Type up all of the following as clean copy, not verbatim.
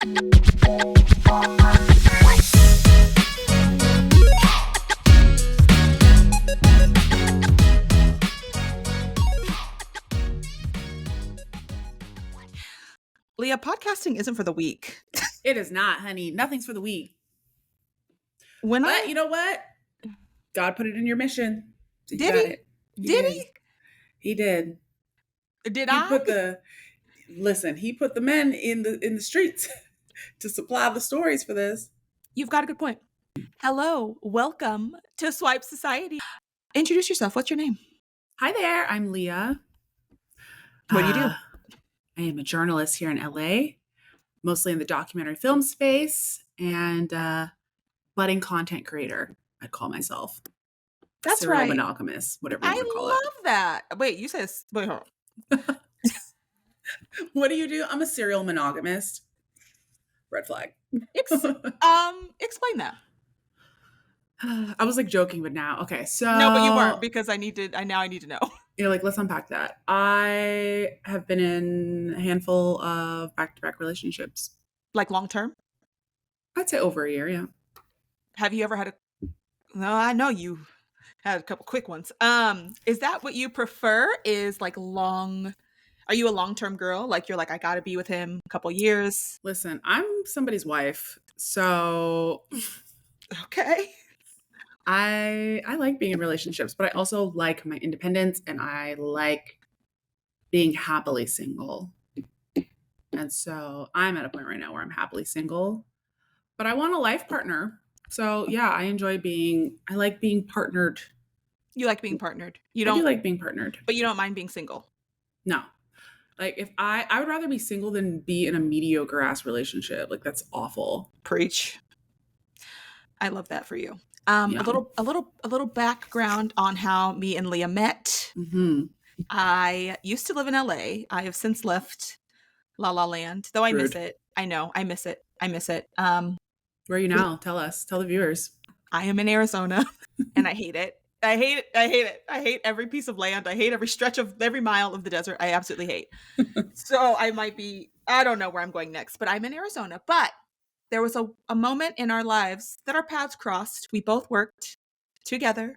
Lea, podcasting isn't for the weak. It is not, honey. Nothing's for the weak. But you know what? God put it in your mission. So you Did got he? it. Did he? He did. Did He I? put the men in the streets to supply the stories for this. You've got a good point. Hello, welcome to Swipe Society. Introduce yourself. What's your name? Hi there, I'm Lea. What do you do? I am a journalist here in LA, mostly in the documentary film space, and budding content creator, I'd call myself. That's Serial right. monogamous, whatever you want to call it. I love that. Wait, you said, wait, hold on. What do you do? I'm a serial monogamist. Red flag. Explain that. I was like joking, but now, okay, so. No, but you weren't, because I need to know. You're like, let's unpack that. I have been in a handful of back-to-back relationships. Like long term? I'd say over a year, yeah. Have you ever had no, I know you had a couple quick ones. Is that what you prefer, is like long? Are you a long-term girl? Like you're like, I gotta be with him a couple years? Listen, I'm somebody's wife, so. Okay. I like being in relationships, but I also like my independence, and I like being happily single. And so I'm at a point right now where I'm happily single, but I want a life partner. So yeah, I like being partnered. You like being partnered. I do like being partnered. But you don't mind being single. No. Like if I would rather be single than be in a mediocre ass relationship. Like that's awful. Preach. I love that for you. A little background on how me and Lea met. Mm-hmm. I used to live in LA. I have since left La La Land, though I miss it. I know, I miss it. Where are you now? Tell the viewers. I am in Arizona, and I hate it. I hate it. I hate every piece of land. I hate every stretch of every mile of the desert. I absolutely hate. So I don't know where I'm going next, but I'm in Arizona. But there was a moment in our lives that our paths crossed. We both worked together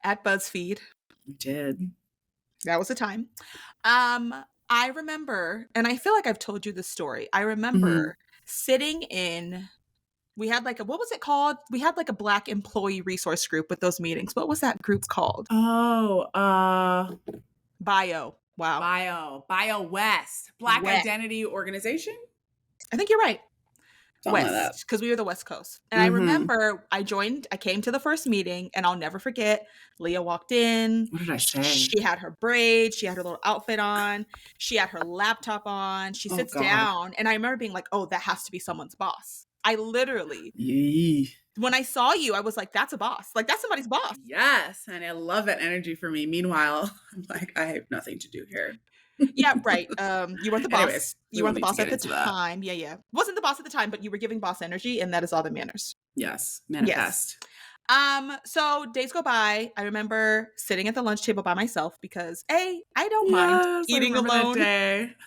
at BuzzFeed. We did. That was a time. I remember, and I feel like I've told you this story. I remember sitting in, we had like what was it called? We had like a Black employee resource group with those meetings. What was that group called? Oh, Bio. Wow. Bio West. Black Identity Organization? I think you're right. Something West, because we were the West Coast. And I remember I came to the first meeting, and I'll never forget, Lea walked in. What did I say? She had her braids, she had her little outfit on, she had her laptop on, she sits down, and I remember being like, oh, that has to be someone's boss. I literally, when I saw you, I was like, that's a boss. Like, that's somebody's boss. Yes, and I love that energy for me. Meanwhile, I'm like, I have nothing to do here. Yeah, right. You weren't the boss. Anyways, you weren't the boss at the time. Yeah. Wasn't the boss at the time, but you were giving boss energy, and that is all that matters. Yes, manifest. Yes. So days go by. I remember sitting at the lunch table by myself because A, I don't mind eating alone,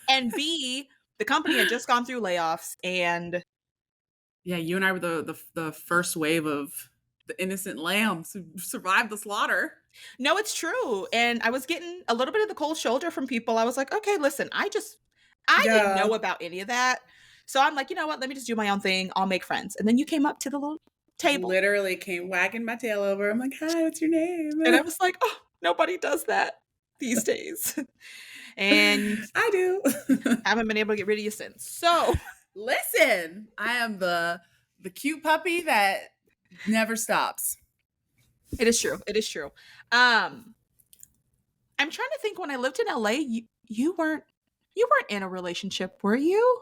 and B, the company had just gone through layoffs, and yeah, you and I were the first wave of the innocent lambs who survived the slaughter. No, it's true. And I was getting a little bit of the cold shoulder from people. I was like, okay, listen, I didn't know about any of that. So I'm like, you know what? Let me just do my own thing. I'll make friends. And then you came up to the little table. Literally came wagging my tail over. I'm like, hi, what's your name? And I was like, oh, nobody does that these days. And I do. Haven't been able to get rid of you since. So listen, I am the cute puppy that never stops. It is true. I'm trying to think, when I lived in LA, you weren't in a relationship, were you?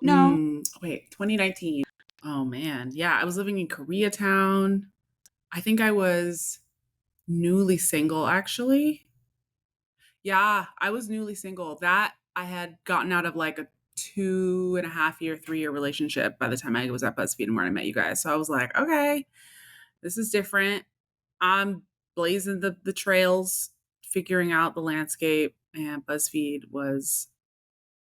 No. Wait, 2019. Oh man. Yeah, I was living in Koreatown. I think I was newly single, actually. Yeah, I was newly single. That I had gotten out of like a 2.5 year, 3 year relationship by the time I was at BuzzFeed and where I met you guys. So I was like, okay, this is different. I'm blazing the trails, figuring out the landscape, and BuzzFeed was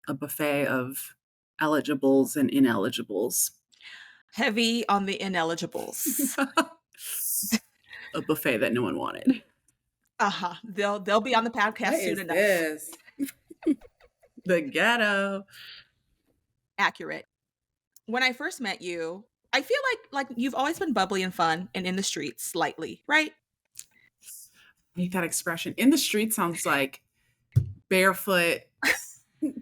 a buffet of eligibles and ineligibles. Heavy on the ineligibles. A buffet that no one wanted. Uh-huh. They'll be on the podcast What soon is enough. this? The ghetto. Accurate. When I first met you, I feel like you've always been bubbly and fun and in the streets slightly, right? I hate that expression. In the street sounds like barefoot,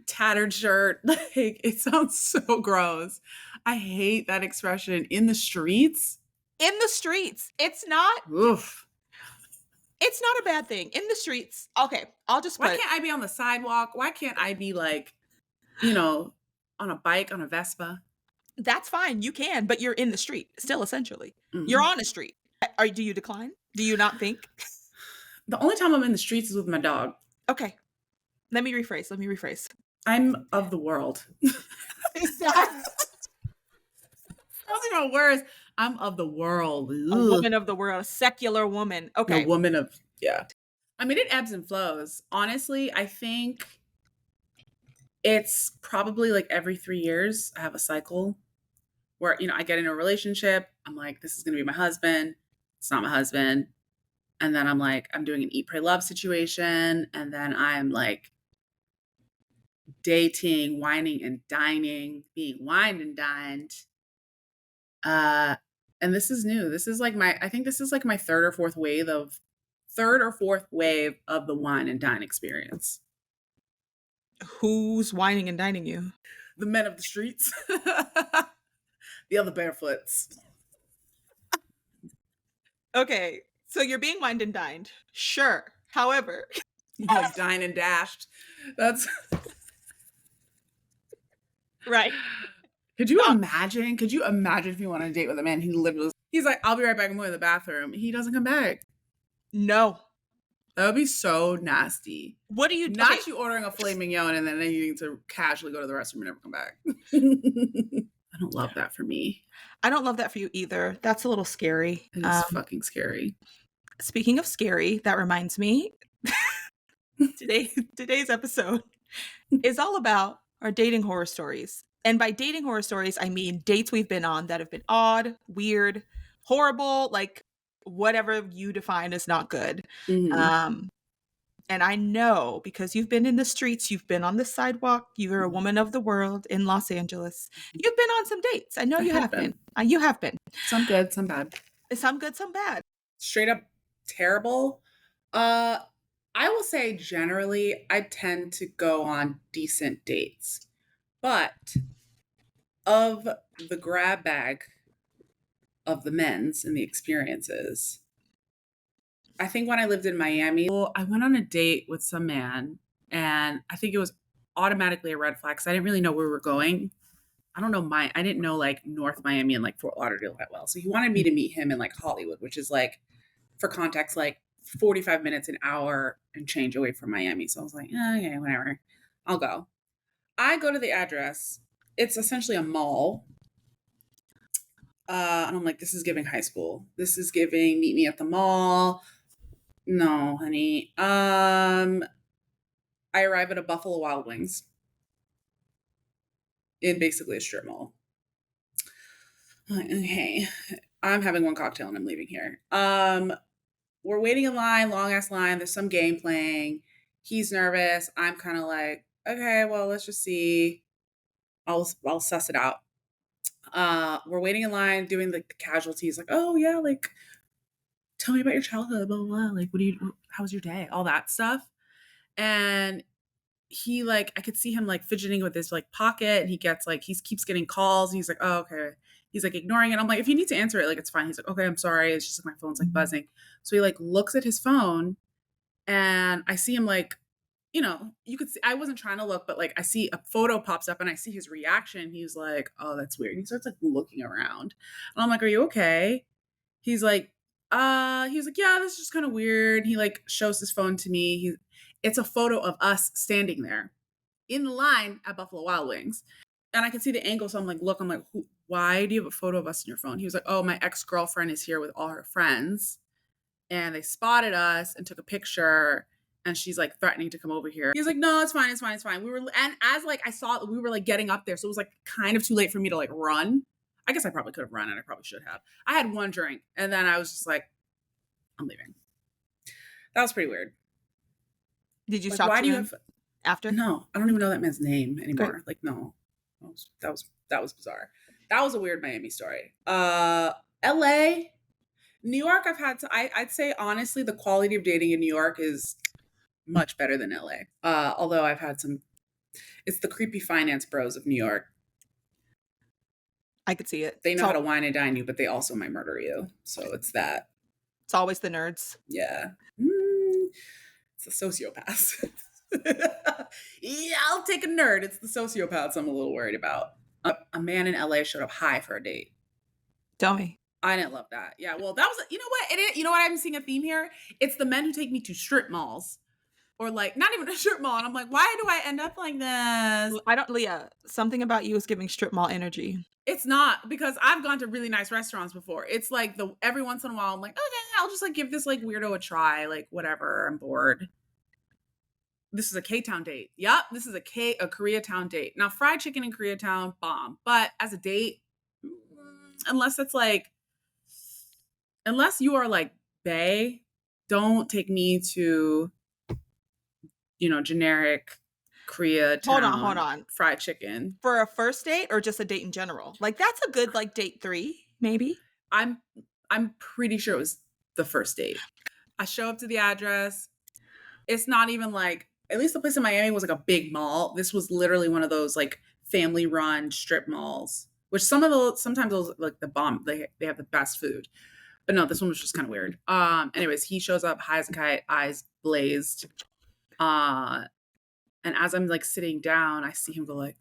tattered shirt. Like it sounds so gross. I hate that expression. In the streets. In the streets. Oof. It's not a bad thing. In the streets. Okay, I'll just Why put can't I be on the sidewalk? Why can't I be like, you know, on a bike, on a Vespa? that's fine. You can, but you're in the street still essentially. You're Mm. on a street. Do you decline? Do you not think? The only time I'm in the streets is with my dog. Okay. Let me rephrase. I'm of the world. Exactly. Sounds even worse. I'm of the world. A Ugh. woman of the world, a secular woman. A Okay. woman of, yeah. I mean, it ebbs and flows. Honestly, I think it's probably like every 3 years I have a cycle where, I get in a relationship. I'm like, this is going to be my husband. It's not my husband. And then I'm like, I'm doing an eat, pray, love situation. And then I'm like dating, whining and dining, being wined and dined. And this is new. This is like I think this is like my third or fourth wave of the wine and dine experience. Who's whining and dining you? The men of the streets. The other barefoots. Okay. So you're being wined and dined. Sure. However, Like dine and dashed. That's right. Could you imagine? Could you imagine if you went on a date with a man he's like, I'll be right back, I'm going to the bathroom. He doesn't come back. No. That would be so nasty. What do you Not okay. you ordering a filet mignon and then needing to casually go to the restroom and never come back. I don't love that for me. I don't love that for you either. That's a little scary. It is fucking scary. Speaking of scary, that reminds me today's episode is all about our dating horror stories. And by dating horror stories, I mean dates we've been on that have been odd, weird, horrible, like whatever you define as not good. Mhm. And I know because you've been in the streets, you've been on the sidewalk, you're a woman of the world in Los Angeles. You've been on some dates. I know I you have have been. been. You have been. Some good, some bad. Some good, some bad. Straight up terrible. I will say generally I tend to go on decent dates. But of the grab bag of the men's and the experiences, I think when I lived in Miami, I went on a date with some man and I think it was automatically a red flag because I didn't really know where we were going. I didn't know like North Miami and like Fort Lauderdale that well. So he wanted me to meet him in like Hollywood, which is like, for context, like 45 minutes, an hour and change away from Miami. So I was like, okay, whatever. I'll go. I go to the address. It's essentially a mall. And I'm like, this is giving high school. This is giving meet me at the mall. No, honey. I arrive at a Buffalo Wild Wings in basically a strip mall. I'm like, okay, I'm having one cocktail and I'm leaving here. We're waiting in line, long ass line. There's some game playing. He's nervous. I'm kind of like, okay, well, let's just see. I'll suss it out. We're waiting in line, doing like the casualties, like, oh yeah, like tell me about your childhood, blah blah blah. Like, how was your day? All that stuff. And he like, I could see him like fidgeting with his like pocket, and he keeps getting calls, and he's like, oh okay. He's like ignoring it. I'm like, if you need to answer it, like it's fine. He's like, okay, I'm sorry. It's just like my phone's like buzzing. So he like looks at his phone, and I see him like, you could see, I wasn't trying to look, but like I see a photo pops up and I see his reaction. He's like, oh, that's weird. He starts like looking around. And I'm like, are you okay? He's like, yeah, this is just kind of weird. He like shows his phone to me. It's a photo of us standing there in the line at Buffalo Wild Wings. And I can see the angle. So I'm like, look, why do you have a photo of us in your phone? He was like, oh, my ex-girlfriend is here with all her friends. And they spotted us and took a picture. and she's like threatening to come over here. He's like, no, it's fine, it's fine, it's fine. And as like I saw we were like getting up there, so it was like kind of too late for me to like run. I guess I probably could have run, and I probably should have. I had one drink, and then I was just like, I'm leaving. That was pretty weird. Did you Like, talk why to do you him have? after? No, I don't even know that man's name anymore. Great. Like, no, that was bizarre. That was a weird Miami story. L.A., New York. I'd say honestly, the quality of dating in New York is much better than L.A. Although I've had some, it's the creepy finance bros of New York. I could see it. They know how to wine and dine you, but they also might murder you. So it's that. It's always the nerds. Yeah. It's the sociopaths. Yeah, I'll take a nerd. It's the sociopaths I'm a little worried about. A man in LA showed up high for a date. Tell me. I didn't love that. Yeah, well, that was, you know what? You know what? I'm seeing a theme here. It's the men who take me to strip malls, or like not even a strip mall. And I'm like, why do I end up like this? Lea, something about you is giving strip mall energy. It's not, because I've gone to really nice restaurants before. It's like every once in a while I'm like, okay, I'll just like give this like weirdo a try. Like whatever, I'm bored. This is a K-Town date. Yep, this is a Koreatown date. Now, fried chicken in Koreatown, bomb. But as a date, unless you are like bae, don't take me to, generic Koreatown. Hold on. Fried chicken. For a first date or just a date in general? Like that's a good like date 3, maybe. I'm pretty sure it was the first date. I show up to the address. It's not even like, at least the place in Miami was like a big mall. This was literally one of those like family run strip malls, which sometimes those like the bomb, they have the best food. But no, this one was just kind of weird. Anyways, he shows up high as a kite, eyes blazed. And as I'm like sitting down, I see him go like,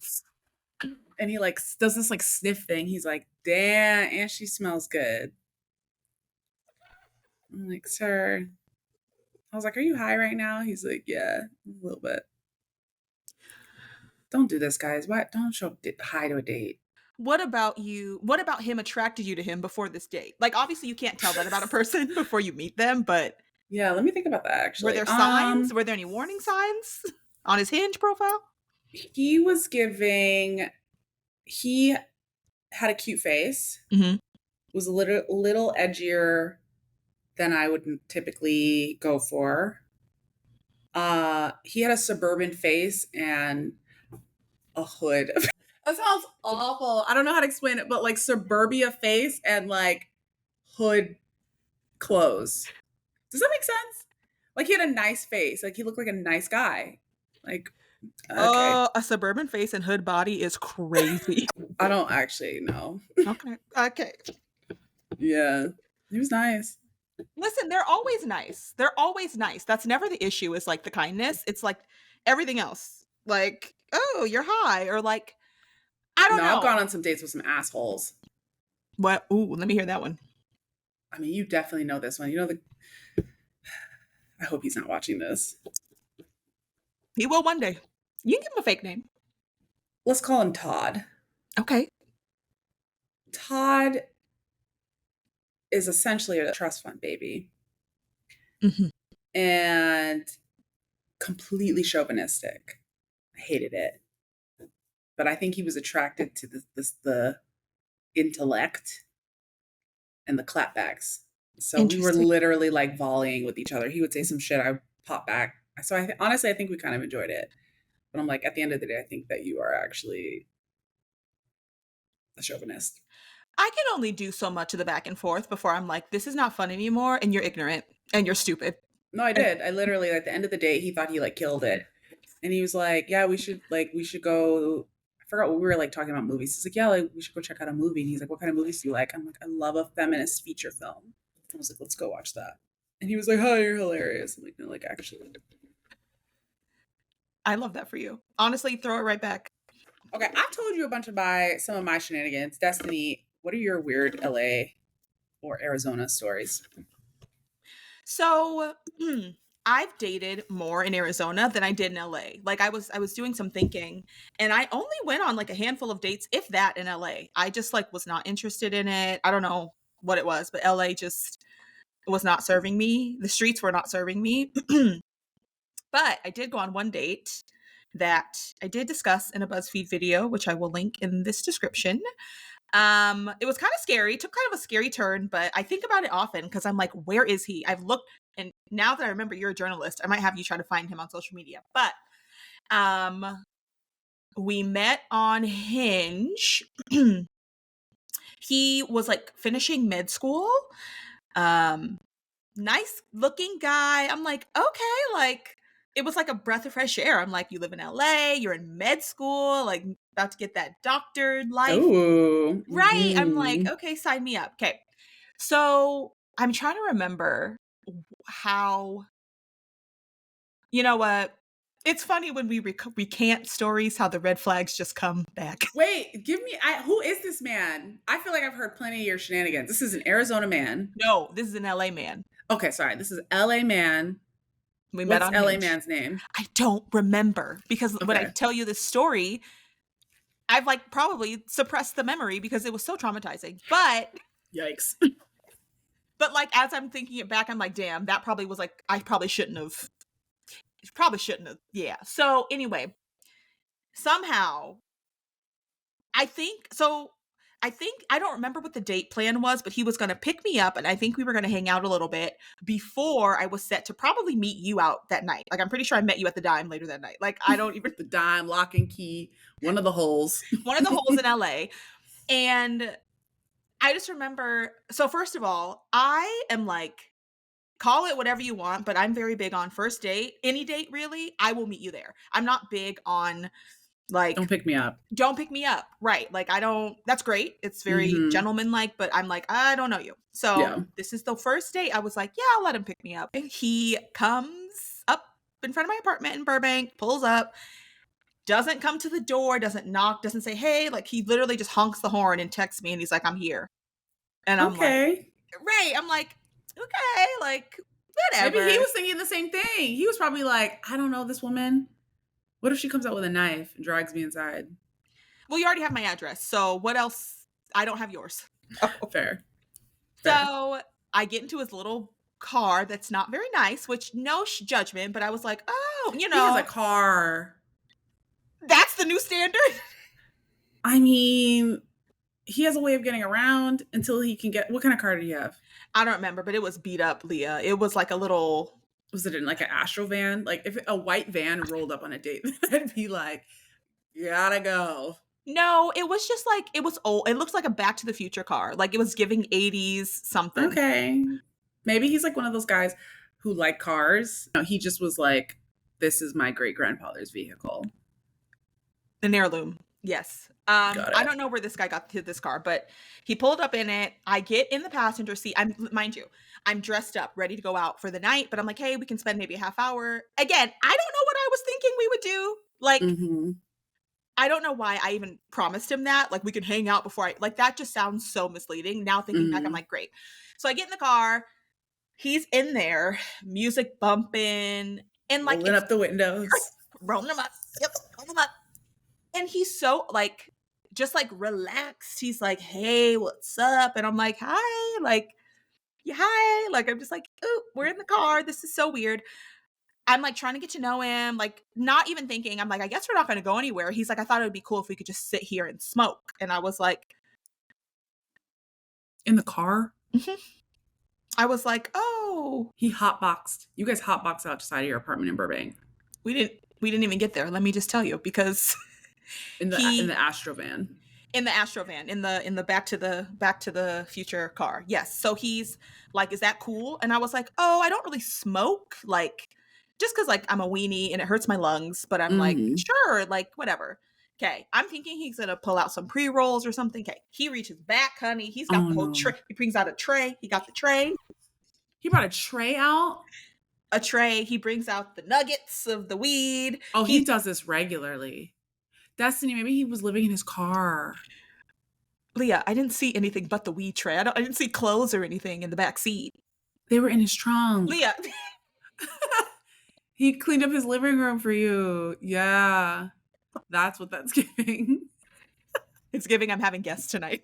and he like does this like sniff thing. He's like, damn, and she smells good. I'm like, sir. I was like, are you high right now? He's like, yeah, a little bit. Don't do this, guys. Why don't show up high to a date? What about you? What about him attracted you to him before this date? Like obviously you can't tell that about a person before you meet them, but yeah, let me think about that actually. Were there signs? Were there any warning signs on his Hinge profile? He had a cute face. Mm-hmm. Was a little edgier than I would typically go for. He had a suburban face and a hood. That sounds awful. I don't know how to explain it, but like suburbia face and like hood clothes. Does that make sense? Like he had a nice face. Like he looked like a nice guy. Like, okay. A suburban face and hood body is crazy. I don't actually know. Okay. Yeah. He was nice. Listen, they're always nice. That's never the issue, is like the kindness. It's like everything else. Like, oh, you're high, or like, I don't know. I've gone on some dates with some assholes. What? Ooh, let me hear that one. I mean, you definitely know this one. You know I hope he's not watching this. He will one day. You can give him a fake name. Let's call him Todd. Okay. Todd is essentially a trust fund baby. Mm-hmm. And completely chauvinistic. I hated it. But I think he was attracted to the intellect and the clapbacks. So we were literally like volleying with each other. He would say some shit, I would pop back. So honestly, I think we kind of enjoyed it. But I'm like, at the end of the day, I think that you are actually a chauvinist. I can only do so much of the back and forth before I'm like, this is not fun anymore, and you're ignorant and you're stupid. No, I did. I literally, at the end of the day, he thought he like killed it. And he was like, yeah, we should go. I forgot what we were like talking about movies. He's like, yeah, like we should go check out a movie. And he's like, what kind of movies do you like? I'm like, I love a feminist feature film. I was like, let's go watch that. And he was like, oh, you're hilarious. I'm like, no, like actually. I love that for you. Honestly, throw it right back. Okay, I've told you a bunch of some of my shenanigans. Destiny, what are your weird LA or Arizona stories? So I've dated more in Arizona than I did in LA. Like I was doing some thinking, and I only went on like a handful of dates, if that, in LA. I just like was not interested in it. I don't know what it was, but LA just was not serving me. The streets were not serving me. But I did go on one date that I did discuss in a BuzzFeed video, which I will link in this description. It was kind of scary, took kind of a scary turn, but I think about it often because I'm like, where is he? I've looked, and now that I remember you're a journalist, I might have you try to find him on social media. But we met on Hinge. He was like finishing med school. Um, Nice looking guy. I'm like, okay, like it was like a breath of fresh air. I'm like, you live in LA, you're in med school, like about to get that doctored life. Oh. Right. I'm like, Mhm. okay, sign me up. Okay. So I'm trying to remember how, you know what? It's funny when we recant stories, how the red flags just come back. Wait, who is this man? I feel like I've heard plenty of your shenanigans. This is an Arizona man. No, this is an LA man. Okay, sorry. This is LA man. We met What's on LA Hinge. man's name? I don't remember because when I Okay. tell you this story, I've like probably suppressed the memory because it was so traumatizing. Yikes. But like as I'm thinking it back, I'm like, damn, that probably was like I probably shouldn't have. Probably shouldn't have. Yeah. So anyway, somehow I think so. I think I don't remember what the date plan was, but he was going to pick me up, and I think we were going to hang out a little bit before I was set to probably meet you out that night. Like I'm pretty sure I met you at the Dime later that night. Like I don't even The dime, lock and key, one of the holes. one of the holes in LA, and I just remember. So first of all, I am like, call it whatever you want, but I'm very big on first date, any date really. I will meet you there. I'm not big on Don't like pick me up. don't pick me up. Right. Like I don't that's great. It's very Mhm. gentlemanlike, but I'm like, I don't know you. So Yeah. this is the first date. I was like, yeah, I'll let him pick me up. And he comes up in front of my apartment in Burbank, pulls up, doesn't come to the door, doesn't knock, doesn't say, hey, like he literally just honks the horn and texts me and he's like, I'm here. And I'm like, Okay. right. I'm like, okay, like Maybe he whatever. was thinking the same thing. He was probably like, I don't know this woman. What if she comes out with a knife and drags me inside? Well, you already have my address. So what else? I don't have yours. Fair. Fair. So I get into his little car that's not very nice, which no judgment, but I was like, oh, He has a car. that's the new standard. I mean, he has a way of getting around until he can get. What kind of car did he have? I don't remember, but it was beat up, Leah. It was like a little. Was it in like an Astro van? Like if a white van rolled up on a date, I'd be like, gotta go. No, it was just like it was old. It looks like a Back to the Future car. Like it was giving 80s something. Okay. Maybe he's like one of those guys who like cars. No, he just was like, this is my great grandfather's vehicle. An heirloom. Yes. Got I it. don't know where this guy got to this car, but he pulled up in it. I get in the passenger seat. Mind you, I'm dressed up, ready to go out for the night, but I'm like, hey, we can spend maybe a half hour. Again, I don't know what I was thinking we would do. Like, Mm-hmm. I don't know why I even promised him that. Like, we could hang out before I like that just sounds so misleading. Now thinking back, I'm Mm-hmm. like, great. So I get in the car, he's in there, music bumping, and like Rolling it's up the windows. rolling him up. Yep, rolling him up. And he's so like just like relaxed. He's like, "Hey, what's up?" And I'm like, "Hi." Like, "Yeah, hi." Like I'm just like, "Oh, we're in the car. This is so weird." I'm like trying to get to know him, like not even thinking. I'm like, "I guess we're not going to go anywhere." He's like, "I thought it would be cool if we could just sit here and smoke." And I was like, In the car? mhm. I was like, "Oh, He hotboxed. You guys hotboxed outside of your apartment in Burbank we didn't even get there. Let me just tell you because in he the Astro van. in the Astro van, in the Back to the Future car. Yes. So he's like, "Is that cool?" And I was like, "Oh, I don't really smoke, like just because like I'm a weenie and it hurts my lungs, but I'm like, Mm-hmm. sure, like whatever." Okay. I'm thinking he's gonna pull out some pre-rolls or something. Okay. He reaches back, honey. He's got Oh the whole no. tray. He brings out a tray. He got the tray. He brought a tray out. A tray. He brings out the nuggets of the weed. Oh, he He does this regularly. Destiny, maybe he was living in his car. Leah, I didn't see anything but the weed tray. I didn't see clothes or anything in the back seat. They were in his trunk. Leah, He cleaned up his living room for you. Yeah. That's what that's giving. it's giving I'm having guests tonight.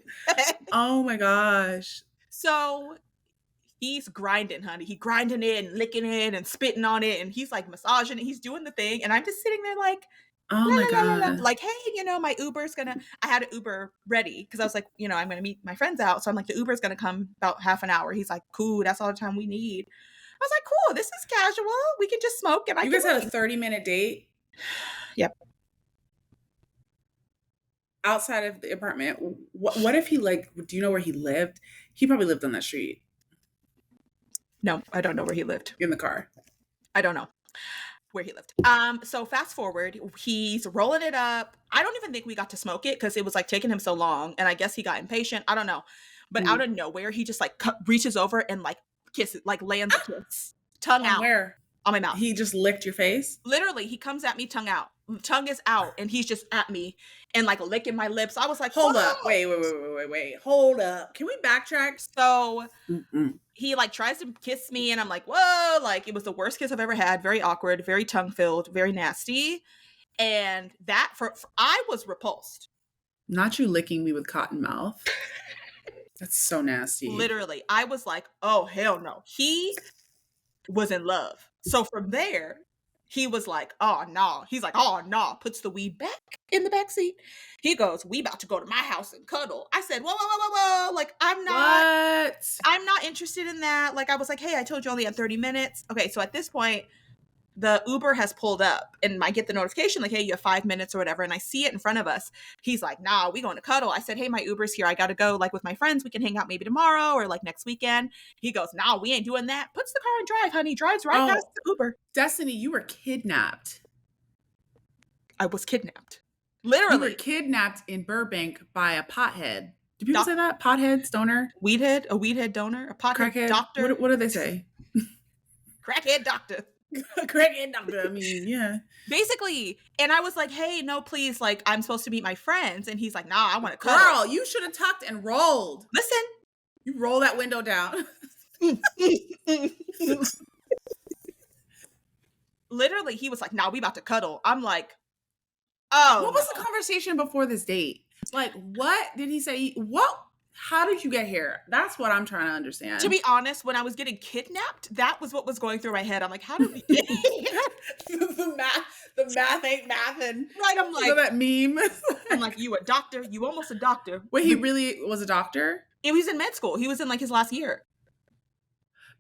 Oh my gosh. So He's grinding, honey. He grinding it and licking it and spitting on it, and he's like massaging it. He's doing the thing, and I'm just sitting there like, Oh la my la la la la, God. like, hey, my Uber's gonna. I had an Uber ready because I was like, I'm gonna meet my friends out, so I'm like, the Uber's gonna come about half an hour. He's like, cool, that's all the time we need. I was like, cool, this is casual. We can just smoke and I You can guys had a leave. 30-minute date Yep. outside of the apartment. What if he like, do you know where he lived? He probably lived on that street No, I don't know where he lived. in the car. I don't know where he lived. So fast forward, he's rolling it up. I don't even think we got to smoke it because it was like taking him so long, and I guess he got impatient. I don't know, but out Mhm. of nowhere, he just like reaches over and like kisses, like lands a kiss, tongue On out where? on my mouth. He just licked your face? Literally, he comes at me, tongue out. Tongue is out, and he's just at me and like licking my lips. I was like, Hold up. whoa. Wait. Hold up. Can we backtrack? So Mm-mm. he like tries to kiss me, and I'm like, whoa, like it was the worst kiss I've ever had. Very awkward, very tongue filled, very nasty. And that for I was repulsed. Not you licking me with cotton mouth. That's so nasty. Literally, I was like, oh hell no. He was in love. So from there, he was like, oh no. He's like, oh no. Puts the weed back in the back seat. He goes, we about to go to my house and cuddle. I said, whoa. Like, What? I'm not interested in that. Like, I was like, hey, I told you only had 30 minutes. Okay, so at this point, the Uber has pulled up and I get the notification like, hey, you have 5 minutes or whatever. And I see it in front of us. He's like, nah, we going to cuddle. I said, hey, my Uber's here. I got to go like with my friends. We can hang out maybe tomorrow or like next weekend. He goes, nah, we ain't doing that. Puts the car in drive, honey. Drives right past the Uber. Destiny, you were kidnapped. I was kidnapped. You were Literally. kidnapped in Burbank by a pothead. Do people say that? Pothead? Stoner? A weedhead donor, a pothead Crackhead? doctor. What do they say? Crackhead doctor. Crackhead doctor. I mean, yeah. Basically. And I was like, hey, no, please. Like, I'm supposed to meet my friends. And he's like, nah, I want to cuddle. Girl, you should have tucked and rolled. Listen. You roll that window down. Literally, he was like, nah, we about to cuddle. I'm like, oh. What was the conversation before this date? Like, what did he say? What? How did you get here? That's what I'm trying to understand. To be honest, when I was getting kidnapped, that was what was going through my head. I'm like, how did we get here? the math ain't mathin'. Right, I'm like, you know that meme? I'm like, you a doctor? You almost a doctor. Wait, he really was a doctor? He was in med school. He was in like his last year.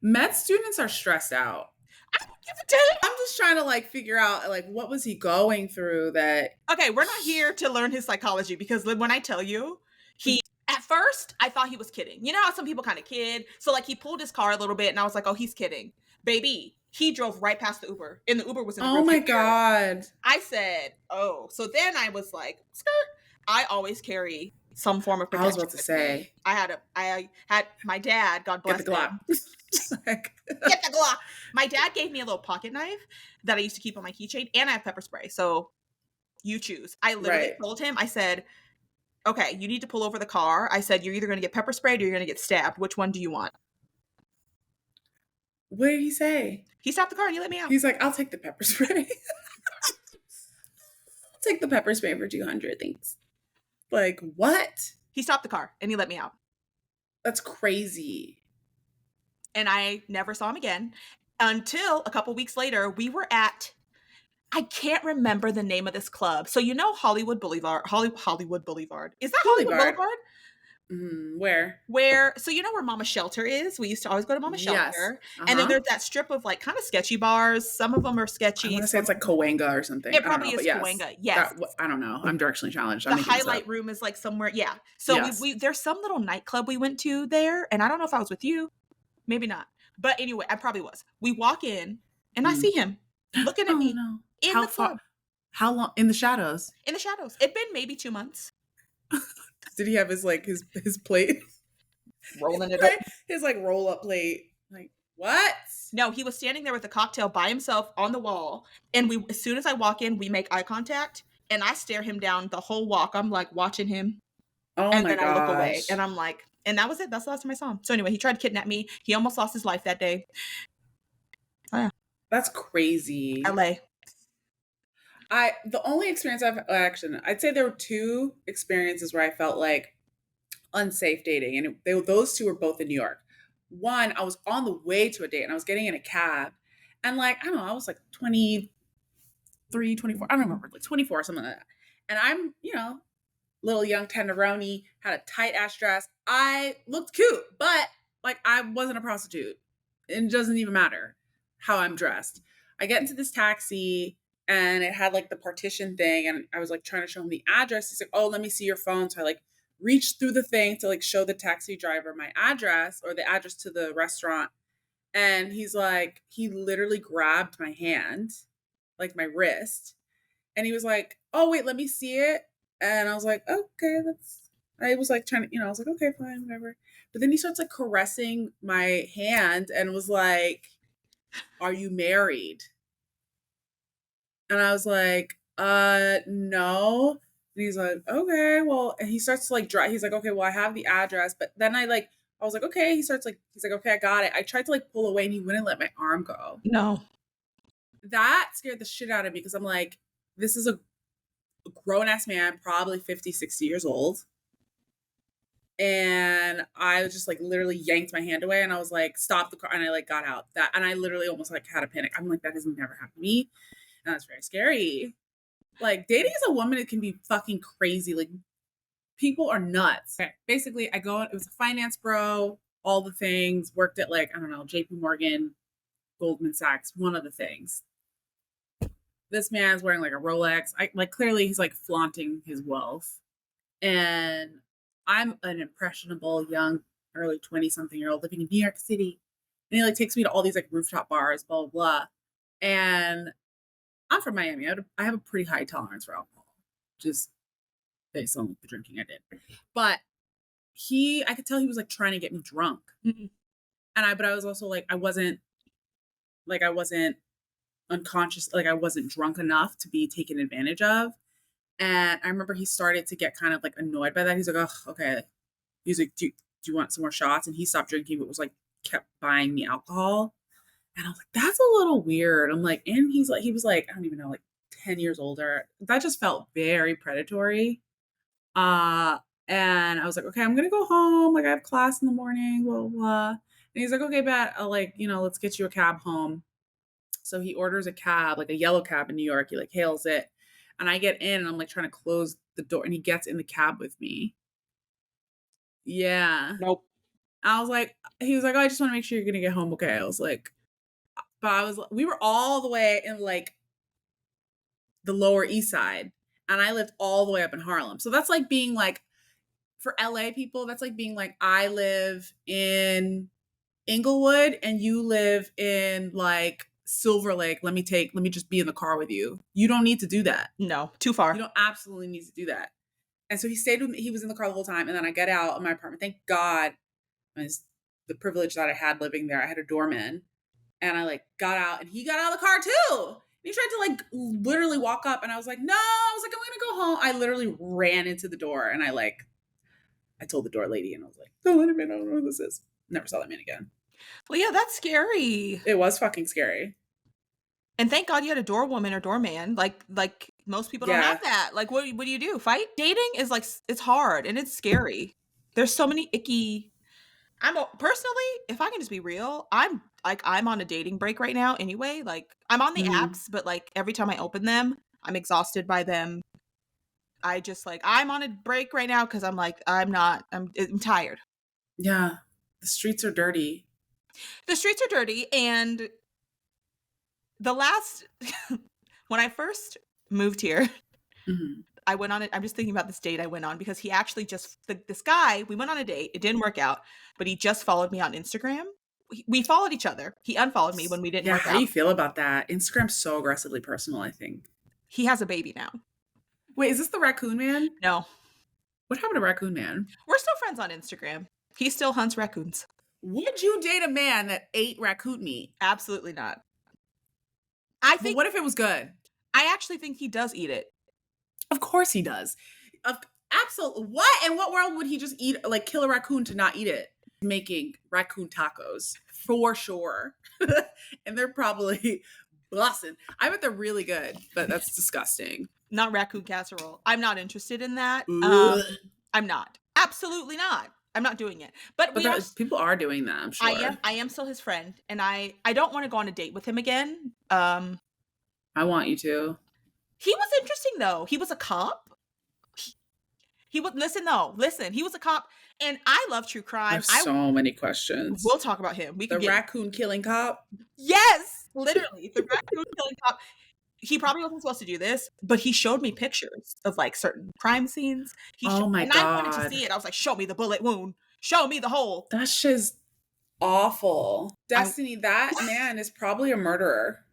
Med students are stressed out. I don't give a damn. I'm just trying to like figure out like what was he going through that. Okay, we're not here to learn his psychology because when I tell you, at first I thought he was kidding. You know how some people kind of kid? So like he pulled his car a little bit and I was like, oh, he's kidding. Baby, he drove right past the Uber and the Uber was in the Oh my rearview mirror. God. I said, oh. So then I was like, skirt. I always carry some form of protection. I was about to say. I had my dad, God bless Get the Glock. Get the Glock. My dad gave me a little pocket knife that I used to keep on my keychain, and I have pepper spray. So you choose. I literally told him, I said, okay, you need to pull over the car. I said, you're either going to get pepper sprayed or you're going to get stabbed. Which one do you want? What did he say? He stopped the car and he let me out. He's like, I'll take the pepper spray. I'll take the pepper spray for 200, thanks. Like, what? He stopped the car and he let me out. That's crazy. And I never saw him again until a couple weeks later. We were at, I can't remember the name of this club. So you know Hollywood Boulevard. Hollywood Boulevard. Is that Hollywood Boulevard? Where? So you know where Mama Shelter is? We used to always go to Mama Shelter. Yes. And then there's that strip of like kind of sketchy bars. Some of them are sketchy. I want to say it's like Cahuenga or something. It probably is Cahuenga. Yes. I don't know. I'm directionally challenged. The highlight room is like somewhere. Yeah. So Yes. we there's some little nightclub we went to there. And I don't know if I was with you. Maybe not. But anyway, I probably was. We walk in and I see him looking at me in the club. How long? In the shadows? In the shadows. It'd been maybe 2 months. Did he have his like his plate? Rolling it up. His like roll up plate. Like, what? No, he was standing there with a cocktail by himself on the wall. And we, as soon as I walk in, we make eye contact and I stare him down the whole walk. I'm like watching him. Oh and my then gosh. I look away and I'm like, and that was it. That's the last time I saw him. So anyway, he tried to kidnap me. He almost lost his life that day. Oh yeah. That's crazy. LA. The only experience I'd say there were two experiences where I felt like unsafe dating, and those two were both in New York. One, I was on the way to a date and I was getting in a cab. And like, I don't know, I was like 23, 24, I don't remember, like 24 or something like that. And I'm, little young tenderoni, had a tight ass dress. I looked cute, but like I wasn't a prostitute. It doesn't even matter how I'm dressed. I get into this taxi and it had like the partition thing, and I was like trying to show him the address. He's like, "Oh, let me see your phone." So I like reached through the thing to like show the taxi driver my address, or the address to the restaurant. And he's like, he literally grabbed my hand, like my wrist, and he was like, "Oh, wait, let me see it." And I was like, "Okay, that's." I was like trying to, I was like, "Okay, fine, whatever." But then he starts like caressing my hand and was like, "Are you married?" And I was like, no." And he's like, "Okay, well," and he starts to like drive. He's like, "Okay, well, I have the address." But then I was like, "Okay." He's like, "Okay, I got it." I tried to like pull away and he wouldn't let my arm go. No. That scared the shit out of me because I'm like, this is a grown ass man, probably 50, 60 years old. And I was just like literally yanked my hand away and I was like, "Stop the car." And I like got out that, and I literally almost like had a panic. I'm like, that has never happened to me. And that's very scary. Like dating as a woman, it can be fucking crazy. Like people are nuts. Okay. Basically, it was a finance bro, all the things, worked at like, I don't know, JP Morgan, Goldman Sachs, one of the things. This man's wearing like a Rolex. I like clearly he's like flaunting his wealth. And I'm an impressionable young, early 20 something year old living in New York City. And he like takes me to all these like rooftop bars, blah, blah, blah. And I'm from Miami. I have a pretty high tolerance for alcohol, just based on the drinking I did. But I could tell he was like trying to get me drunk. Mhm. But I was also like, I wasn't unconscious, like I wasn't drunk enough to be taken advantage of. And I remember he started to get kind of like annoyed by that. He's like, "Oh, okay." He's like, do you want some more shots?" And he stopped drinking, but was like, kept buying me alcohol. And I was like, that's a little weird. I'm like, and he was like, I don't even know, like 10 years older. That just felt very predatory. Uh, and I was like, "Okay, I'm gonna go home. Like I have class in the morning, blah, blah, blah." And he's like, "Okay, bet. I'll like, let's get you a cab home." So he orders a cab, like a yellow cab in New York. He like hails it. And I get in and I'm like trying to close the door and he gets in the cab with me. Yeah. Nope. He was like, "Oh, I just want to make sure you're going to get home okay." I was like, we were all the way in like the Lower East Side and I lived all the way up in Harlem. So that's like being like, for LA people, that's like being like, I live in Inglewood and you live in like Silver Lake. Let me just be in the car with you. You don't need to do that. No. Too You far. don't absolutely need to do that. And so he stayed with me. He was in the car the whole time. And then I get out of my apartment. Thank God, it's the privilege that I had living there. I had a doorman. And I like got out and he got out of the car too. And he tried to like literally walk up and I was like, "No." I was like, "I'm gonna go home." I literally ran into the door and I told the door lady and I was like, "Don't let him in. I don't know who this is." Never saw that man again. Well, yeah, that's scary. It was fucking scary. And thank God you had a doorwoman or doorman. Like most people don't Yeah. have that. Like what do you do? Fight? Dating is like it's hard and it's scary. There's so many icky. Personally, if I can just be real, I'm on a dating break right now anyway. Like I'm on the Mm-hmm. apps, but like every time I open them, I'm exhausted by them. I just like I'm on a break right now cuz I'm like I'm tired. Yeah. The streets are dirty. The streets are dirty and the last when I first moved here, Mm-hmm. I went on it. I'm just thinking about this date I went on because he actually this guy, we went on a date. It didn't work out, but he just followed me on Instagram. We followed each other. He unfollowed me when we didn't Yeah. work How do out. you feel about that? Instagram's so aggressively personal, I think. He has a baby now. Wait, is this the Raccoon Man? No, What happened to Raccoon Man? we're still friends on Instagram. He still hunts raccoons. Would you date a man that ate raccoon meat? Absolutely not. I But think what if it was good? I actually think he does eat it. Of course he does. Of absolutely. What? In what world would he just eat, like kill a raccoon to not eat it? Making raccoon tacos for sure. And they're probably busting. I bet they're really good, but that's disgusting. Not raccoon casserole. I'm not interested in that. Ugh. I'm not. Absolutely not. I'm not doing it. But But people are doing that, I'm sure. I am still his friend, and I don't want to go on a date with him again. I want you to. He was interesting though. He was a cop. He would listen though. Listen, he was a cop, and I love true I crime. have so many questions. We'll talk about him. We The could get raccoon killing cop? yes, literally the raccoon killing cop. He probably wasn't supposed to do this, but he showed me pictures of like certain crime scenes. Oh my And I wanted to God. see it. I was like, show me the bullet wound. Show me the hole. That shit's awful. Destiny, that man is probably a murderer.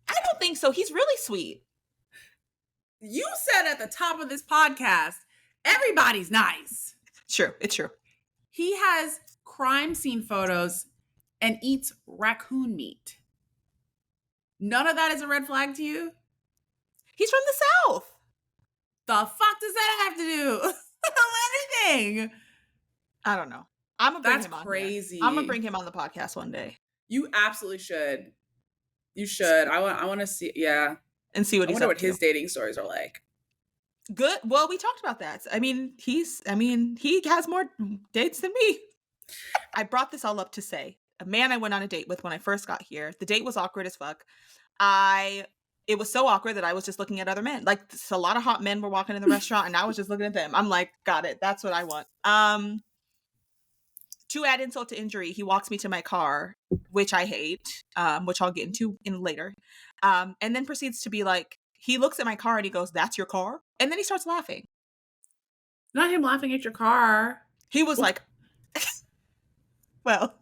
I don't think so. He's really sweet. You said at the top of this podcast, everybody's nice. True. It's true. He has crime scene photos and eats raccoon meat. None of that is a red flag to you? He's from the South. The fuck does that have to do with anything? I don't know. I'm gonna bring That's him on. crazy. I'm gonna bring him on the podcast one day. You absolutely should. You should. I want to see. Yeah. And see what I he's wonder up what to. his dating stories are like. Good. Well, we talked about that. I mean, he has more dates than me. I brought this all up to say a man I went on a date with when I first got here. The date was awkward as fuck. It was so awkward that I was just looking at other men. Like a lot of hot men were walking in the restaurant, and I was just looking at them. I'm like, got it. That's what I want. To add insult to injury, he walks me to my car, which I hate, which I'll get into later. And then proceeds to be like, he looks at my car and he goes, "That's your car?" And then he starts laughing. Not him laughing at your car. He was like, well.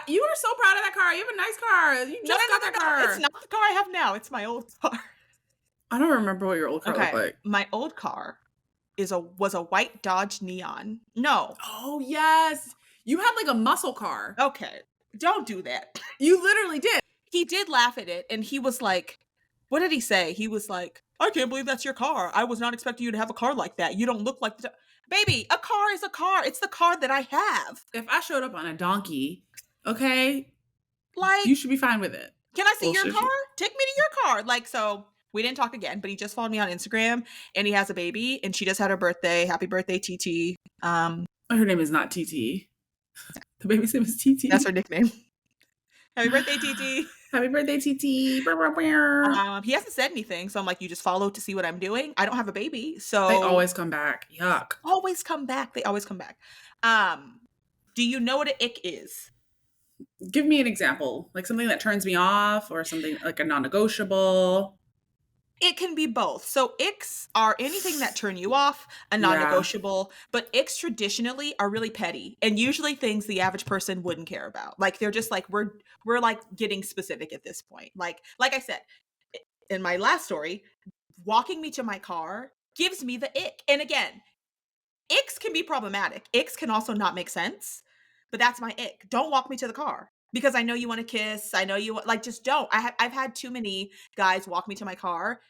You were so proud of that car. You have a nice car. You just got that car. It's not the car I have now. It's my old car. I don't remember what your old car looked like. My old car was a white Dodge Neon. No. Oh, yes. You had like a muscle car. Okay. Don't do that. You literally did. He did laugh at it, and he was like, what did he say? He was like, "I can't believe that's your car. I was not expecting you to have a car like that. You don't look like the baby, a car is a car. It's the car that I have." If I showed up on a donkey, okay, like, you should be fine with it. Can I see your car? Take me to your car. Like, so we didn't talk again, but he just followed me on Instagram, and he has a baby, and she just had her birthday. Happy birthday, TT. Her name is not TT. The baby's name is TT. That's her nickname. Happy birthday, TT. Happy birthday, TT. He hasn't said anything, so I'm like, you just follow to see what I'm doing. I don't have a baby, so they always come back. Yuck. Always come back. They always come back. Do you know what an ick is? Give me an example, like something that turns me off, or something like a non-negotiable. It can be both. So icks are anything that turn you off, a non-negotiable, but icks traditionally are really petty and usually things the average person wouldn't care about. Like they're just like, we're like getting specific at this point. Like I said, in my last story, walking me to my car gives me the ick. And again, icks can be problematic. Icks can also not make sense, but that's my ick. Don't walk me to the car. Because I know you want to kiss. I know you want, like, just don't. I've had too many guys walk me to my car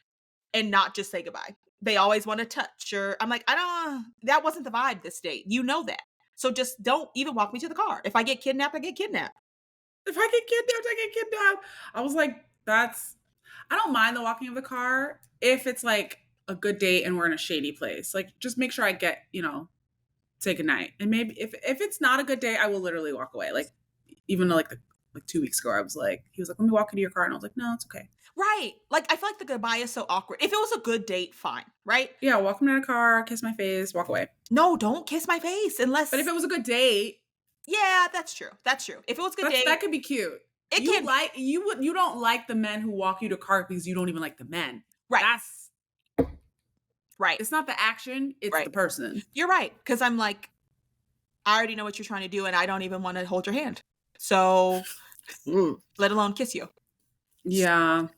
and not just say goodbye. They always want to touch, or I'm like, that wasn't the vibe this date. You know that. So just don't even walk me to the car. If I get kidnapped, I get kidnapped. If I get kidnapped, I get kidnapped. I was like, I don't mind the walking of the car if it's like a good date and we're in a shady place. Like, just make sure I get, say goodnight. And maybe if it's not a good day, I will literally walk away. Like, even though like 2 weeks ago, he was like, "Let me walk into your car," and I was like, "No, it's okay." Right. Like, I feel like the goodbye is so awkward. If it was a good date, fine. Right? Yeah, walk me to the car, kiss my face, walk away. No, don't kiss my face unless. But if it was a good date, yeah, that's true. That's true. If it was a good date, that could be cute. You don't like the men who walk you to car because you don't even like the men. Right. That's right. It's not the action; it's the person. You're right. Because I'm like, I already know what you're trying to do, and I don't even want to hold your hand. So, let alone kiss you. Yeah.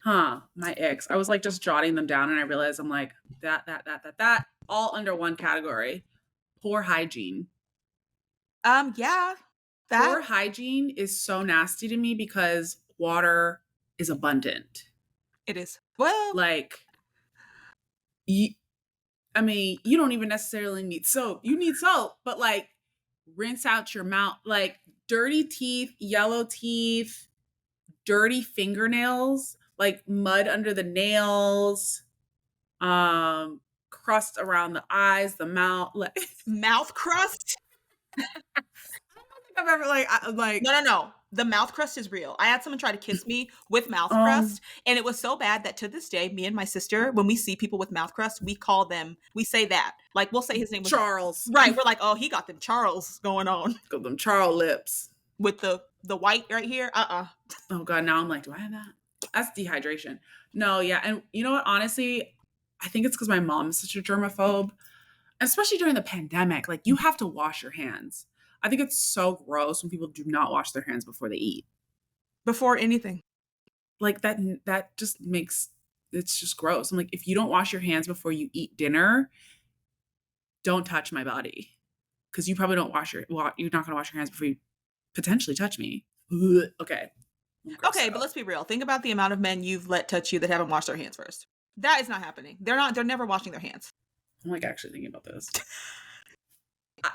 Huh. My ex. I was like just jotting them down, and I realized I'm like, that, all under one category. Poor hygiene. Yeah. Poor hygiene is so nasty to me because water is abundant. It is. Well, like, you don't even necessarily need soap. You need soap, but like, rinse out your mouth. Like, dirty teeth, yellow teeth, dirty fingernails, like mud under the nails, crust around the eyes, the mouth. Like, Mouth crust? I don't think I've ever like, No, no, no. The mouth crust is real. I had someone try to kiss me with mouth um crust, and it was so bad that to this day, me and my sister, when we see people with mouth crust, we say that. Like, we'll say his name was Charles. right. We're like, oh, he got them Charles going on Got them Charles lips. with the white right here. Oh god, now I'm like, do I have that? That's dehydration. No, yeah, and you know what? Honestly, I think it's because my mom is such a germaphobe, especially during the pandemic. Like, you have to wash your hands. I think it's so gross when people do not wash their hands before they eat. Before anything. Like that just makes it's just gross. I'm like, if you don't wash your hands before you eat dinner, don't touch my body because you probably don't you're not gonna wash your hands before you potentially touch me. Ugh. Okay. Okay, but let's be real. Think about the amount of men you've let touch you that haven't washed their hands first. That is not happening. They're never washing their hands. I'm like actually thinking about this.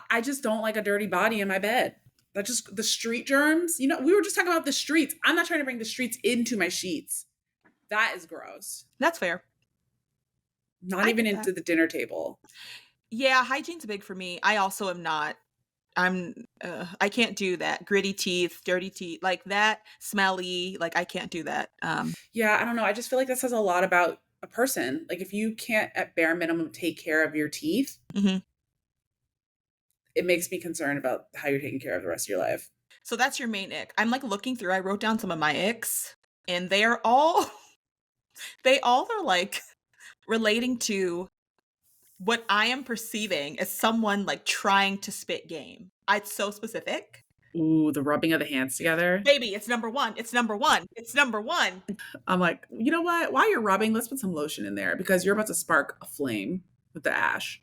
I just don't like a dirty body in my bed. That just the street germs. You know, we were just talking about the streets. I'm not trying to bring the streets into my sheets. That is gross. That's fair. Not I even get into that. the dinner table. Yeah, hygiene's big for me. I also am not. I can't do that. Gritty teeth, dirty teeth, like that, smelly, like I can't do that. Yeah, I don't know. I just feel like that says a lot about a person. Like, if you can't at bare minimum take care of your teeth, Mhm. it makes me concerned about how you're taking care of the rest of your life. So that's your main ick. I'm like looking through, I wrote down some of my icks, and they are all they all are like relating to what I am perceiving as someone like trying to spit game. It's so specific. Ooh, the rubbing of the hands together. Baby, it's number one. It's number one. It's number one. I'm like, you know what? While you're rubbing, let's put some lotion in there because you're about to spark a flame with the ash.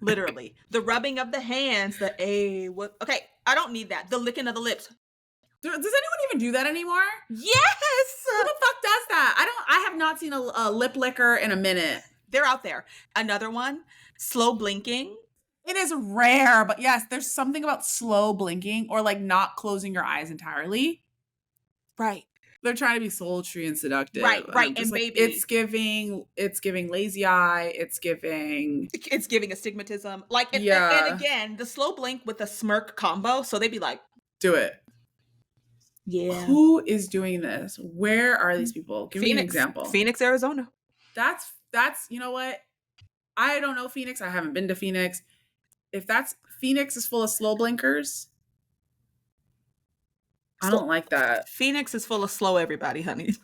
Literally. The rubbing of the hands, the a what okay, I don't need that. The licking of the lips. Does anyone even do that anymore? Yes! Who the fuck does that? I have not seen a lip licker in a minute. They're out there. Another one, slow blinking. It is rare, but yes, there's something about slow blinking or like not closing your eyes entirely. Right. They're trying to be sultry and seductive. Right, And right. I'm just And like, baby, it's giving lazy eye. It's giving it's giving astigmatism. Like, and yeah. again, the slow blink with the smirk combo. So they'd be like, Do it. yeah. Who is doing this? Where are these people? Give me an example. Phoenix, Arizona. That's you know what? I don't know Phoenix. I haven't been to Phoenix. If that's Phoenix is full of slow blinkers, I don't like that. Phoenix is full of slow everybody, honey.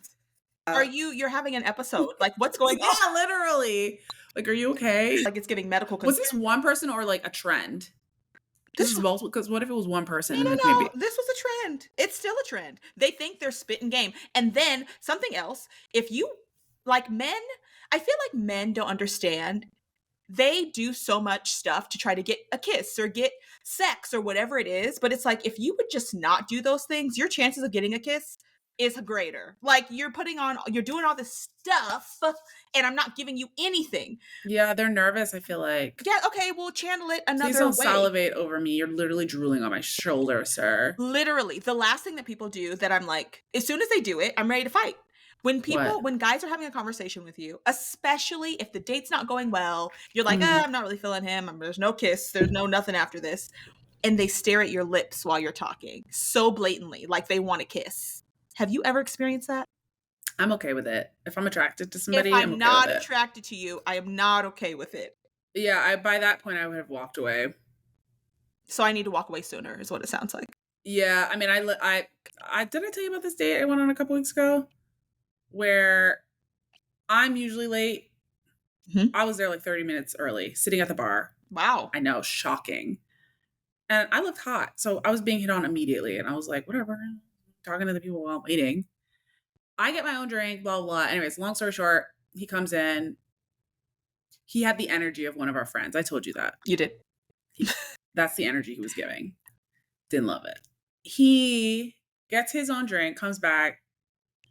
You're having an episode. Like, what's going on? Yeah, literally. Like, are you okay? Like, it's giving medical Was concern. this one person or like a trend? This is multiple, because what if it was one person? No, and no, maybe this was a trend. It's still a trend. They think they're spitting game. And then something else, if you like men, I feel like men don't understand. They do so much stuff to try to get a kiss or get sex or whatever it is. But it's like, if you would just not do those things, your chances of getting a kiss is greater. Like, you're doing all this stuff and I'm not giving you anything. Yeah, they're nervous, I feel like. Yeah, okay, we'll channel it another way. Please don't salivate over me. You're literally drooling on my shoulder, sir. Literally. The last thing that people do that I'm like, as soon as they do it, I'm ready to fight. When guys are having a conversation with you, especially if the date's not going well, you're like, I'm not really feeling him. There's no kiss. There's no nothing after this. And they stare at your lips while you're talking so blatantly, like they want to kiss. Have you ever experienced that? I'm okay with it. If I'm attracted to somebody, if I'm okay not attracted to you, I am not okay with it. Yeah, by that point, I would have walked away. So I need to walk away sooner, is what it sounds like. Yeah, I mean, I did I tell you about this date I went on a couple weeks ago? Where I'm usually late. Mm-hmm. I was there like 30 minutes early, sitting at the bar. Wow. I know, shocking. And I looked hot, so I was being hit on immediately. And I was like, whatever, talking to the people while I'm waiting. I get my own drink, blah, blah. Anyways, long story short, he comes in. He had the energy of one of our friends. I told you that. You did. That's the energy he was giving. Didn't love it. He gets his own drink, comes back.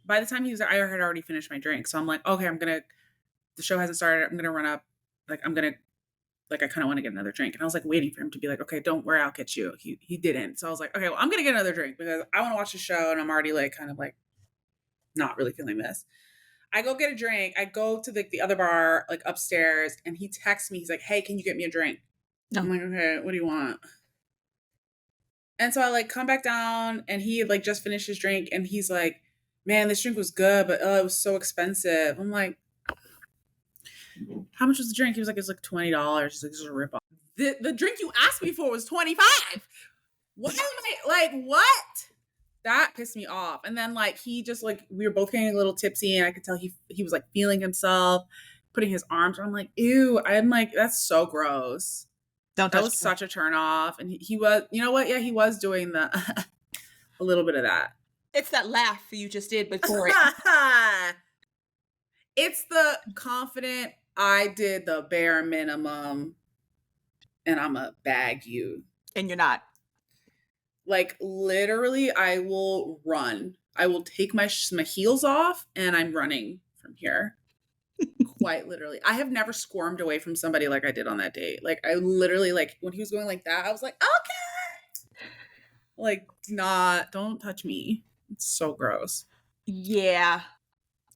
By the time he was there, I had already finished my drink. So I'm like, okay, the show hasn't started. I'm going to run up. Like, I kind of want to get another drink. And I was like waiting for him to be like, okay, don't worry, I'll catch you. He didn't. So I was like, okay, well, I'm going to get another drink because I want to watch the show and I'm already like, kind of like not really feeling this. I go get a drink. I go to the other bar, like upstairs, and he texts me. He's like, "Hey, can you get me a drink?" I'm No. like, "Okay, what do you want?" And so I like come back down, and he had like just finished his drink, and he's like, "Man, this drink was good, but it was so expensive." I'm like, "How much was the drink?" He was like, "It was like $20." He's like, "This is a ripoff." The drink you asked me for was 25. Why am I like what? That pissed me off. And then like he just like we were both getting a little tipsy, and I could tell he was like feeling himself, putting his arms around. I'm like, ew. I'm like, that's so gross. Don't That touch was me. such a turn off. And he was, you know what? Yeah, he was doing the a little bit of that. It's that laugh you just did before it. It's the confident, I did the bare minimum and I'm a bag you. And you're not. Like literally, I will run. I will take my heels off and I'm running from here. Quite literally. I have never squirmed away from somebody like I did on that date. Like I literally like when he was going like that, I was like, okay. Like, don't touch me. It's so gross. Yeah.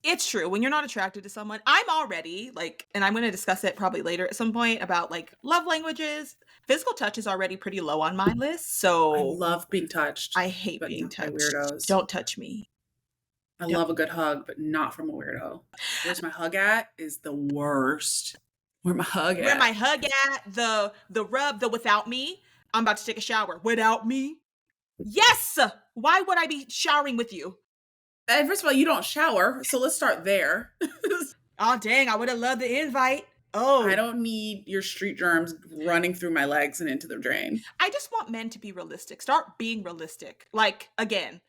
It's true. When you're not attracted to someone, I'm already like, and I'm going to discuss it probably later at some point about like love languages. Physical touch is already pretty low on my list. I So love being touched, I hate but being not by touched. weirdos. Don't touch me. I love a good hug, but not from a weirdo. Where's my hug at is the worst. Where my hug at? Where my hug at, the rub, the without me. I'm about to take a shower. Without me? Yes! Why would I be showering with you? And first of all, you don't shower, so let's start there. Oh, dang, I would have loved the invite. Oh. I don't need your street germs running through my legs and into the drain. I just want men to be realistic. Start being realistic. Like, again,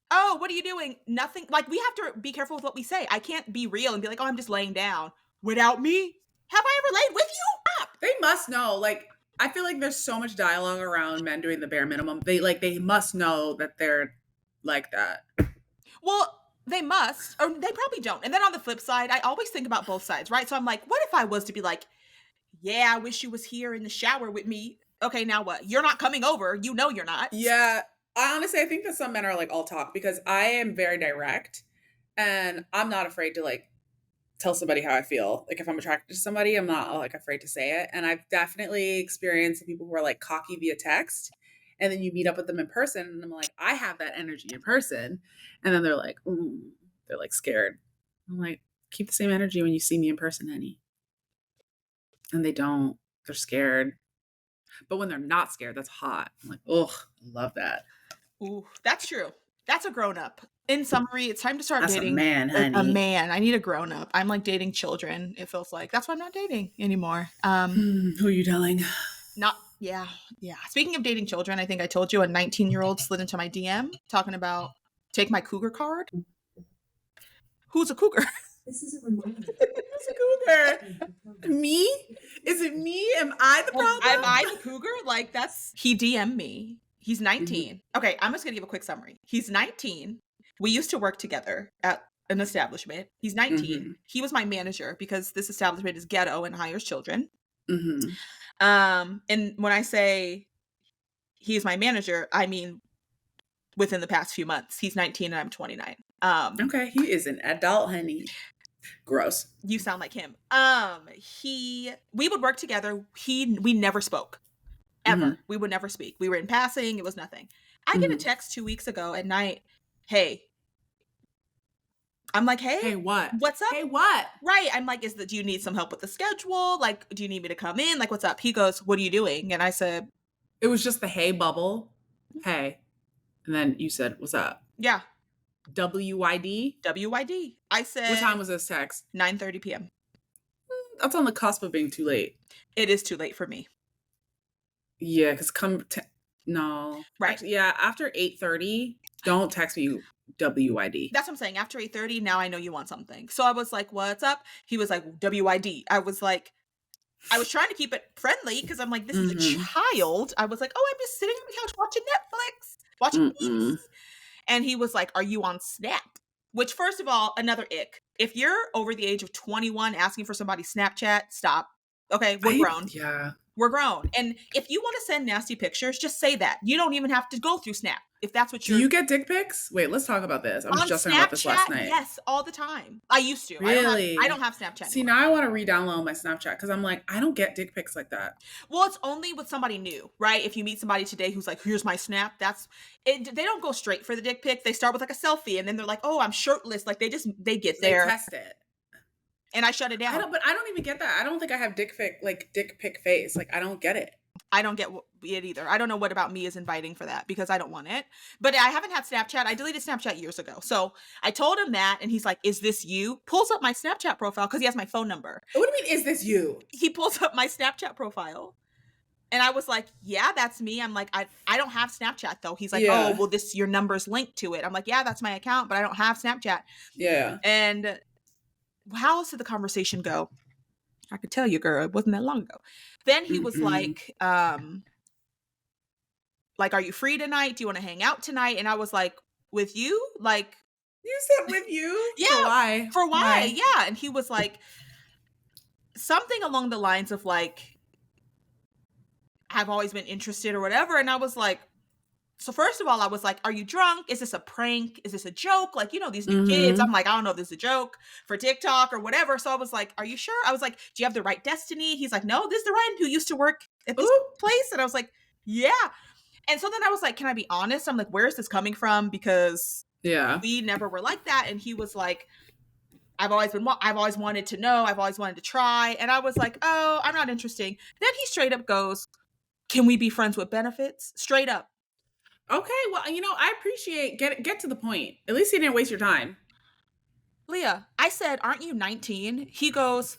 oh, what are you doing? Nothing. Like, we have to be careful with what we say. I can't be real and be like, oh, I'm just laying down. Without me? Have I ever laid with you? Stop. They must know. Like, I feel like there's so much dialogue around men doing the bare minimum. They must know that they're like that. Well, they must, or they probably don't. And then on the flip side, I always think about both sides, right? So I'm like, what if I was to be like, yeah, I wish you was here in the shower with me. Okay, now what? You're not coming over. You know you're not. Yeah. I honestly, I think that some men are like all talk because I am very direct and I'm not afraid to like tell somebody how I feel. Like if I'm attracted to somebody, I'm not like afraid to say it. And I've definitely experienced people who are like cocky via text. And then you meet up with them in person and I'm like, I have that energy in person. And then they're like, ooh, they're like scared. I'm like, keep the same energy when you see me in person, honey. And they don't. They're scared. But when they're not scared, that's hot. I'm like, ugh, I love that. Ooh, that's true. That's a grown up. In summary, it's time to start That's dating a man, a honey. man. I need a grown up. I'm like dating children. It feels like that's why I'm not dating anymore. Who are you telling? Yeah. Speaking of dating children, I think I told you a 19-year-old slid into my DM talking about take my cougar card. Who's a cougar? This is a reminder. Who's a cougar? Me? Is it me? Am I the problem? Am I the cougar? Like he DM'd me. He's 19. Okay, I'm just gonna give a quick summary. He's 19. We used to work together at an establishment. He's 19. He was my manager because this establishment is ghetto and hires children. And when I say he's my manager, I mean within the past few months. He's 19 and I'm 29. Okay, he is an adult, honey. Gross. You sound like him. We would work together. We never spoke. Ever. We would never speak. We were in passing. It was nothing. I get a text 2 weeks ago at night. Hey. I'm like, hey. Hey, what? What's up? Hey, what? Right. I'm like, do you need some help with the schedule? Like, do you need me to come in? Like, what's up? He goes, what are you doing? And I said, it was just the hey bubble. Hey. And then you said, what's up? Yeah. WYD? WYD. I said. What time was this text? 9:30 p.m. That's on the cusp of being too late. It is too late for me. Yeah, because no. Right. Actually, yeah, after 8:30, don't text me WYD. That's what I'm saying. After 8:30, now I know you want something. So I was like, what's up? He was like, WYD. I was trying to keep it friendly because I'm like, this is a child. I was like, oh, I'm just sitting on the couch watching Netflix, watching movies. And he was like, are you on Snap? Which, first of all, another ick. If you're over the age of 21 asking for somebody's Snapchat, stop. Okay, we're grown. Yeah. We're grown. And if you want to send nasty pictures, just say that. You don't even have to go through Snap. if that's what Do you're you get dick pics? Wait, let's talk about this. I was on just talking about this last Snapchat, night. yes, all the time. I used to. I don't Really? have Snapchat See, anymore. now I want to re-download my Snapchat because I'm like, I don't get dick pics like that. Well, it's only with somebody new, right? If you meet somebody today who's like, "Here's my Snap," that's it. They don't go straight for the dick pic. They start with like a selfie, and then they're like, "Oh, I'm shirtless." Like they get They there, test it. and I shut it down. But I don't even get that. I don't think I have dick pic face. Like, I don't get it. I don't get it either. I don't know what about me is inviting for that because I don't want it. But I haven't had Snapchat. I deleted Snapchat years ago. So I told him that, and he's like, "Is this you?" Pulls up my Snapchat profile because he has my phone number. What do you mean, is this you? He pulls up my Snapchat profile. And I was like, "Yeah, that's me." I'm like, I don't have Snapchat though. He's like, Yeah. "Oh, well, your number's linked to it." I'm like, "Yeah, that's my account, but I don't have Snapchat." Yeah. And how else did the conversation go? I could tell you, girl, it wasn't that long ago. Then he was like, "Are you free tonight? Do you want to hang out tonight?" And I was like, "With you?" Like, you said with you? Yeah. For why? For why? Yeah. And he was like, something along the lines of like, "I've always been interested," or whatever. And I was like, so first of all, I was like, "Are you drunk? Is this a prank? Is this a joke?" Like, these new kids. I'm like, I don't know if this is a joke for TikTok or whatever. So I was like, "Are you sure?" I was like, "Do you have the right Destiny?" He's like, "No, this is the Ryan who used to work at this place." And I was like, "Yeah." And so then I was like, "Can I be honest?" I'm like, "Where is this coming from?" Because we never were like that. And he was like, I've always wanted to know. I've always wanted to try." And I was like, "Oh, I'm not interested." Then he straight up goes, "Can we be friends with benefits?" Straight up. Okay, well, I appreciate get to the point. At least he didn't waste your time. Lea, I said, "Aren't you 19? He goes,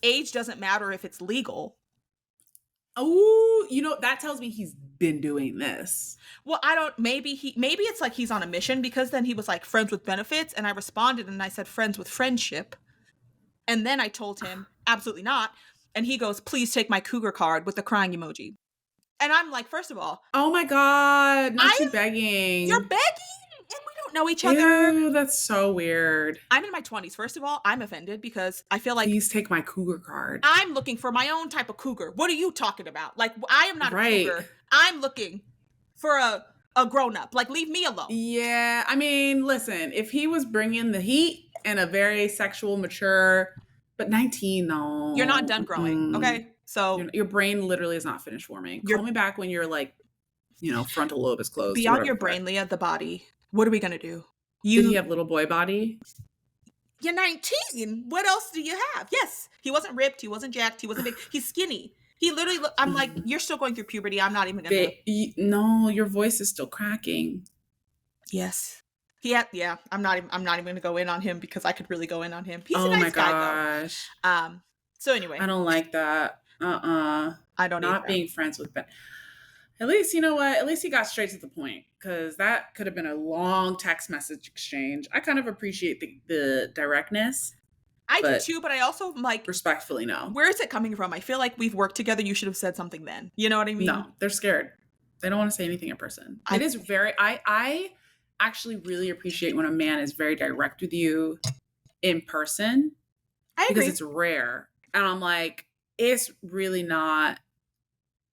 "Age doesn't matter if it's legal." Oh, that tells me he's been doing this. Well, maybe it's like he's on a mission, because then he was like, "Friends with benefits." And I responded and I said, "Friends with friendship." And then I told him, "Absolutely not." And he goes, "Please take my cougar card," with the crying emoji. And I'm like, first of all, oh my God, not you begging. You're begging? And we don't know each other. Ew, that's so weird. I'm in my 20s. First of all, I'm offended because I feel like, please take my cougar card. I'm looking for my own type of cougar. What are you talking about? Like, I am not a cougar. I'm looking for a grown-up. Like, leave me alone. Yeah, I mean, listen, if he was bringing the heat and a very sexual, mature, but 19, no. You're not done growing, okay? So your brain literally is not finished forming. Call me back when you're like, frontal lobe is closed. Beyond your brain, Lea, the body. What are we gonna do? Did he have little boy body? You're 19. What else do you have? Yes. He wasn't ripped. He wasn't jacked. He wasn't big. He's skinny. He literally I'm like, you're still going through puberty. I'm not even gonna. No, your voice is still cracking. Yes. I'm not even gonna go in on him because I could really go in on him. He's a nice guy though. So anyway. I don't like that. I don't not being friends with Ben. At least, you know what? At least he got straight to the point, because that could have been a long text message exchange. I kind of appreciate the directness. I do too, but I also like, respectfully, no. Where is it coming from? I feel like we've worked together. You should have said something then. You know what I mean? No, they're scared. They don't want to say anything in person. It is very, I actually really appreciate when a man is very direct with you in person. I agree. Because it's rare. And I'm like, it's really not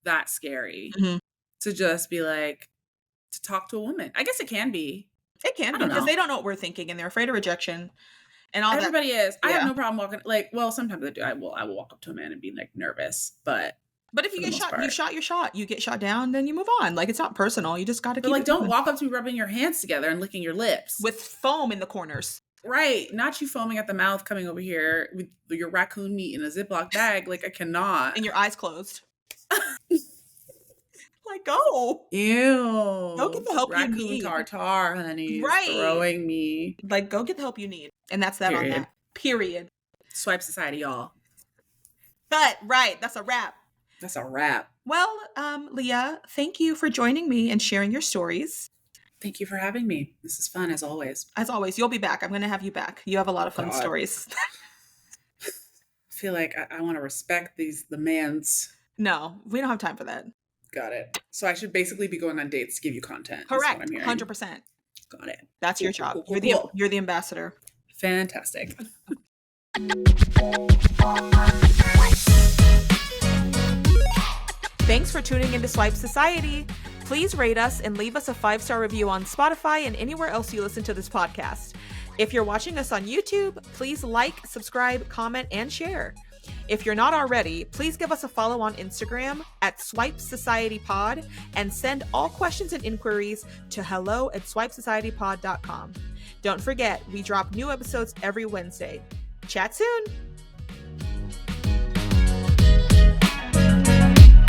that scary to just be like, to talk to a woman. I guess it can be. It can be, because they don't know what we're thinking and they're afraid of rejection and all Everybody that. is. Yeah. I have no problem walking. Like, well, sometimes I do. I will walk up to a man and be like nervous, but if you get shot, you shot your shot. You get shot down, then you move on. Like, it's not personal. You just got to keep. Like, don't walk up to me rubbing your hands together and licking your lips with foam in the corners. Right. Not you foaming at the mouth, coming over here with your raccoon meat in a Ziploc bag. Like, I cannot. And your eyes closed. Like, go. Ew. Go get the help you need. Raccoon tartar, honey. Right. Throwing me. Like, go get the help you need. And that's that on that. Period. Swipe society, y'all. But, right. That's a wrap. That's a wrap. Well, Lea, thank you for joining me and sharing your stories. Thank you for having me. This is fun, as always. As always. You'll be back. I'm going to have you back. You have a lot of fun stories. I feel like I want to respect the man's. No, we don't have time for that. Got it. So I should basically be going on dates to give you content. Correct. 100%. Got it. That's your job. Cool. You're the ambassador. Fantastic. Thanks for tuning into Swipe Society. Please rate us and leave us a 5-star review on Spotify and anywhere else you listen to this podcast. If you're watching us on YouTube, please like, subscribe, comment, and share. If you're not already, please give us a follow on Instagram at SwipeSocietyPod and send all questions and inquiries to hello@swipesocietypod.com. Don't forget, we drop new episodes every Wednesday. Chat soon!